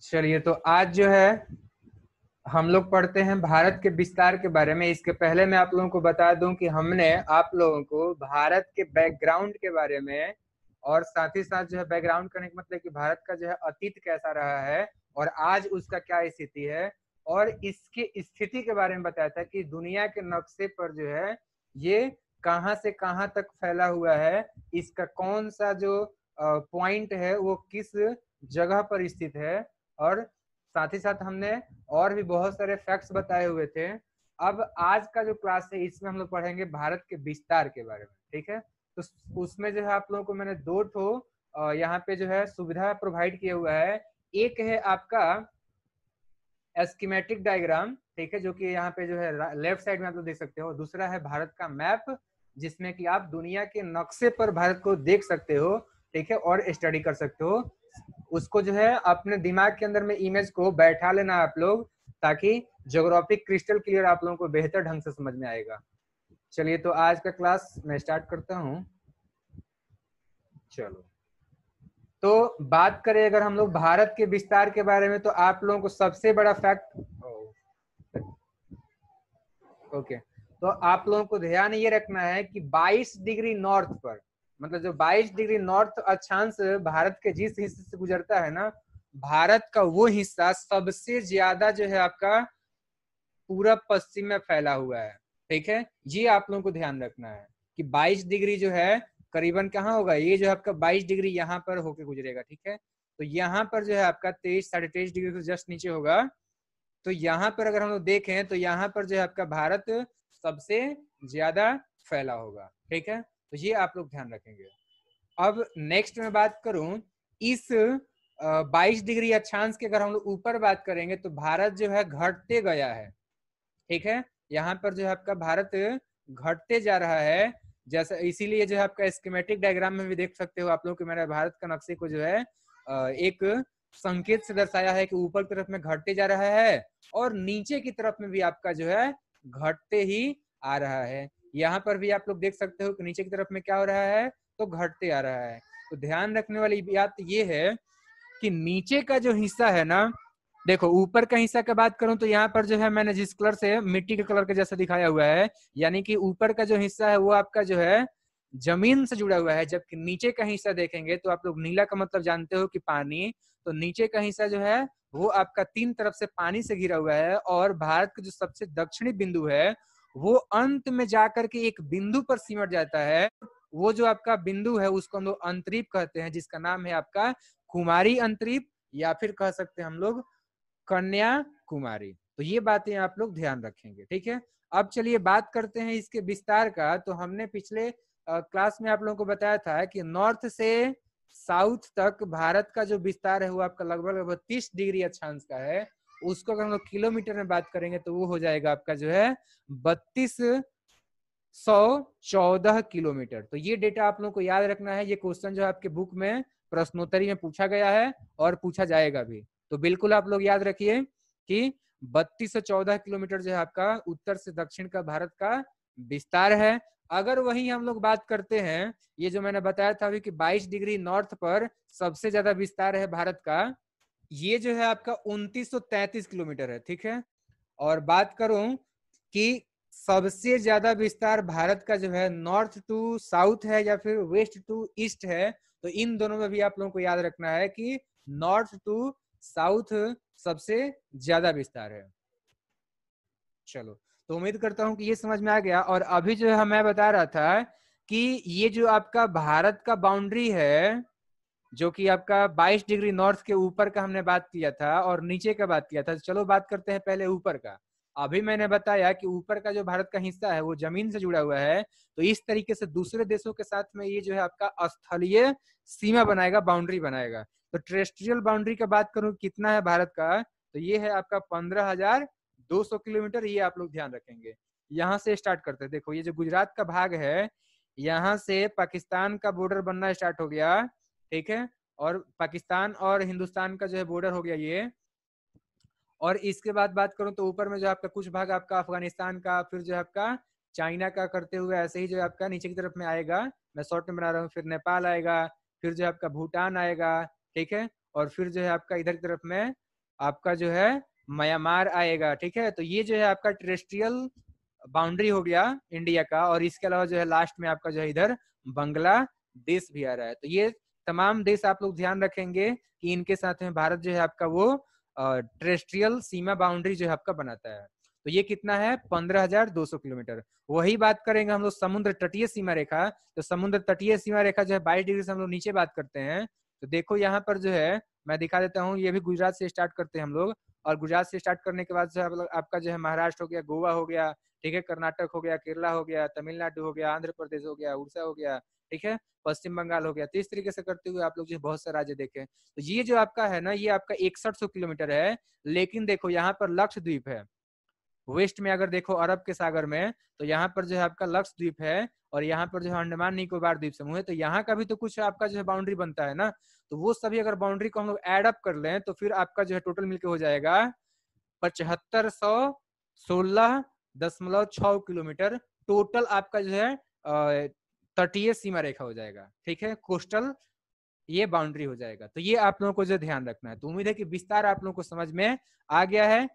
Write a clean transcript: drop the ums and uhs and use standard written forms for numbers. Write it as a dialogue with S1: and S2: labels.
S1: चलिए, तो आज जो है हम लोग पढ़ते हैं भारत के विस्तार के बारे में। इसके पहले मैं आप लोगों को बता दूं कि हमने आप लोगों को भारत के बैकग्राउंड के बारे में और साथ ही साथ जो है बैकग्राउंड करने का मतलब कि भारत का जो है अतीत कैसा रहा है और आज उसका क्या स्थिति है, और इसकी स्थिति के बारे में बताया था कि दुनिया के नक्शे पर जो है ये कहाँ से कहाँ तक फैला हुआ है, इसका कौन सा जो पॉइंट है वो किस जगह पर स्थित है, और साथ ही साथ हमने और भी बहुत सारे फैक्ट्स बताए हुए थे। अब आज का जो क्लास है इसमें हम लोग पढ़ेंगे भारत के विस्तार के बारे में, ठीक है। तो उसमें जो है आप लोगों को मैंने दो ठो यहाँ पे जो है सुविधा प्रोवाइड किया हुआ है। एक है आपका एस्कीमेटिक डायग्राम, ठीक है, जो कि यहाँ पे जो है लेफ्ट साइड में आप लोग देख सकते हो। दूसरा है भारत का मैप, जिसमें कि आप दुनिया के नक्शे पर भारत को देख सकते हो, ठीक है, और स्टडी कर सकते हो। उसको जो है अपने दिमाग के अंदर में इमेज को बैठा लेना आप लोग, ताकि ज्योग्राफी क्रिस्टल क्लियर आप लोगों को बेहतर ढंग से समझ में आएगा। चलिए, तो आज का क्लास मैं स्टार्ट करता हूँ। चलो, तो बात करें अगर हम लोग भारत के विस्तार के बारे में, तो आप लोगों को सबसे बड़ा फैक्ट, ओके, तो आप लोगों को ध्यान ये रखना है कि 22 डिग्री नॉर्थ पर, मतलब जो 22 डिग्री नॉर्थ अक्षांश भारत के जिस हिस्से से गुजरता है ना, भारत का वो हिस्सा सबसे ज्यादा जो है आपका पूरब पश्चिम में फैला हुआ है, ठीक है। ये आप लोगों को ध्यान रखना है कि 22 डिग्री जो है करीबन कहाँ होगा, ये जो है आपका 22 डिग्री यहाँ पर होके गुजरेगा, ठीक है। तो यहाँ पर जो है आपका 23 साढ़े 23 डिग्री से जस्ट नीचे होगा। तो यहाँ पर अगर हम लोग देखें तो यहाँ पर जो है आपका भारत सबसे ज्यादा फैला होगा, ठीक है। तो ये आप लोग ध्यान रखेंगे। अब नेक्स्ट में बात करूं, इस 22 डिग्री अक्षांश के अगर हम लोग ऊपर बात करेंगे तो भारत जो है घटते गया है, ठीक है। यहाँ पर जो है आपका भारत घटते जा रहा है, जैसा इसीलिए जो है आपका स्कीमेटिक डायग्राम में भी देख सकते हो आप लोग कि मैंने भारत का नक्शे को जो है एक संकेत से दर्शाया है कि ऊपर की तरफ में घटते जा रहा है और नीचे की तरफ में भी आपका जो है घटते ही आ रहा है। यहाँ पर भी आप लोग देख सकते हो कि नीचे की तरफ में क्या हो रहा है, तो घटते आ रहा है। तो ध्यान रखने वाली बात ये है कि नीचे का जो हिस्सा है ना, देखो ऊपर का हिस्सा की बात करूं तो यहाँ पर जो है मैंने जिस कलर से मिट्टी के कलर के जैसा दिखाया हुआ है, यानी कि ऊपर का जो हिस्सा है वो आपका जो है जमीन से जुड़ा हुआ है, जबकि नीचे का हिस्सा देखेंगे तो आप लोग नीला का मतलब जानते हो कि पानी, तो नीचे का हिस्सा जो है वो आपका तीन तरफ से पानी से घिरा हुआ है। और भारत का जो सबसे दक्षिणी बिंदु है वो अंत में जाकर के एक बिंदु पर सिमट जाता है। वो जो आपका बिंदु है उसको हम लोग अंतरीप कहते हैं, जिसका नाम है आपका कुमारी अंतरीप, या फिर कह सकते हैं हम लोग कन्याकुमारी। तो ये बातें आप लोग ध्यान रखेंगे, ठीक है। अब चलिए बात करते हैं इसके विस्तार का। तो हमने पिछले क्लास में आप लोगों को बताया था कि नॉर्थ से साउथ तक भारत का जो विस्तार है वो आपका लगभग लगभग 30 डिग्री अक्षांश का है। उसको अगर हम लोग किलोमीटर में बात करेंगे तो वो हो जाएगा आपका जो है 3214 किलोमीटर। तो ये डेटा आप लोगों को याद रखना है। ये क्वेश्चन जो आपके बुक में प्रश्नोत्तरी में पूछा गया है और पूछा जाएगा भी, तो बिल्कुल आप लोग याद रखिए कि 3214 किलोमीटर जो है आपका उत्तर से दक्षिण का भारत का विस्तार है। अगर वही हम लोग बात करते हैं, ये जो मैंने बताया था अभी कि 22 डिग्री नॉर्थ पर सबसे ज्यादा विस्तार है भारत का, ये जो है आपका 2933 किलोमीटर है, ठीक है। और बात करूं कि सबसे ज्यादा विस्तार भारत का जो है नॉर्थ टू साउथ है या फिर वेस्ट टू ईस्ट है, तो इन दोनों में भी आप लोगों को याद रखना है कि नॉर्थ टू साउथ सबसे ज्यादा विस्तार है। चलो, तो उम्मीद करता हूं कि ये समझ में आ गया। और अभी जो है मैं बता रहा था कि ये जो आपका भारत का बाउंड्री है, जो कि आपका 22 डिग्री नॉर्थ के ऊपर का हमने बात किया था और नीचे का बात किया था। चलो बात करते हैं पहले ऊपर का। अभी मैंने बताया कि ऊपर का जो भारत का हिस्सा है वो जमीन से जुड़ा हुआ है, तो इस तरीके से दूसरे देशों के साथ में ये जो है आपका स्थलीय सीमा बनाएगा, बाउंड्री बनाएगा। तो टेरेस्ट्रियल बाउंड्री का बात करूं कितना है भारत का, तो ये है आपका 15,200 किलोमीटर। ये आप लोग ध्यान रखेंगे। यहाँ से स्टार्ट करते हैं। देखो ये जो गुजरात का भाग है, यहाँ से पाकिस्तान का बॉर्डर बनना स्टार्ट हो गया, ठीक है। और पाकिस्तान और हिंदुस्तान का जो है बॉर्डर हो गया ये। और इसके बाद बात करूं तो ऊपर में जो आपका कुछ भाग आपका अफगानिस्तान का, फिर जो है आपका चाइना का करते हुए ऐसे ही जो है आपका नीचे की तरफ में आएगा, मैं शॉर्ट में बना रहा हूँ, फिर नेपाल आएगा, फिर जो है आपका भूटान आएगा, ठीक है। और फिर जो है आपका इधर की तरफ में आपका जो है म्यांमार आएगा, ठीक है। तो ये जो है आपका टेरेस्ट्रियल बाउंड्री हो गया इंडिया का, और इसके अलावा जो है लास्ट में आपका जो है इधर बांग्लादेश भी आ रहा है। तो ये तमाम देश आप लोग ध्यान रखेंगे कि इनके साथ में भारत जो है आपका वो टेरेस्ट्रियल सीमा बाउंड्री जो है आपका बनाता है। तो ये कितना है 15,200 किलोमीटर। वही बात करेंगे हम लोग समुद्र तटीय सीमा रेखा, तो समुद्र तटीय सीमा रेखा जो है 22 डिग्री से हम लोग नीचे बात करते हैं। तो देखो यहाँ पर जो है मैं दिखा देता हूँ, ये भी गुजरात से स्टार्ट करते हैं हम लोग, और गुजरात से स्टार्ट करने के बाद जो है आपका जो है महाराष्ट्र हो गया, गोवा हो गया, ठीक है, कर्नाटक हो गया, केरला हो गया, तमिलनाडु हो गया, आंध्र प्रदेश हो गया, उड़ीसा हो गया, ठीक है, पश्चिम बंगाल हो गया। तो इस तरीके से करते हुए आप लोग जो बहुत से राज्य देखे। तो ये जो आपका है ना, ये आपका 6100 किलोमीटर है। लेकिन देखो यहाँ पर लक्षद्वीप है, वेस्ट में अगर देखो अरब के सागर में, तो यहाँ पर जो है आपका लक्षद्वीप है, और यहाँ पर जो है अंडमान निकोबार द्वीप समूह है। तो यहाँ का भी तो कुछ आपका जो है बाउंड्री बनता है ना। तो वो सभी अगर बाउंड्री को हम लोग एड अप कर लें, तो फिर आपका जो है टोटल मिलकर हो जाएगा 7516.6 किलोमीटर। टोटल आपका जो है तटीय सीमा रेखा हो जाएगा, ठीक है, कोस्टल ये बाउंड्री हो जाएगा। तो ये आप लोगों को जो ध्यान रखना है। तो उम्मीद है कि विस्तार आप लोगों को समझ में आ गया है।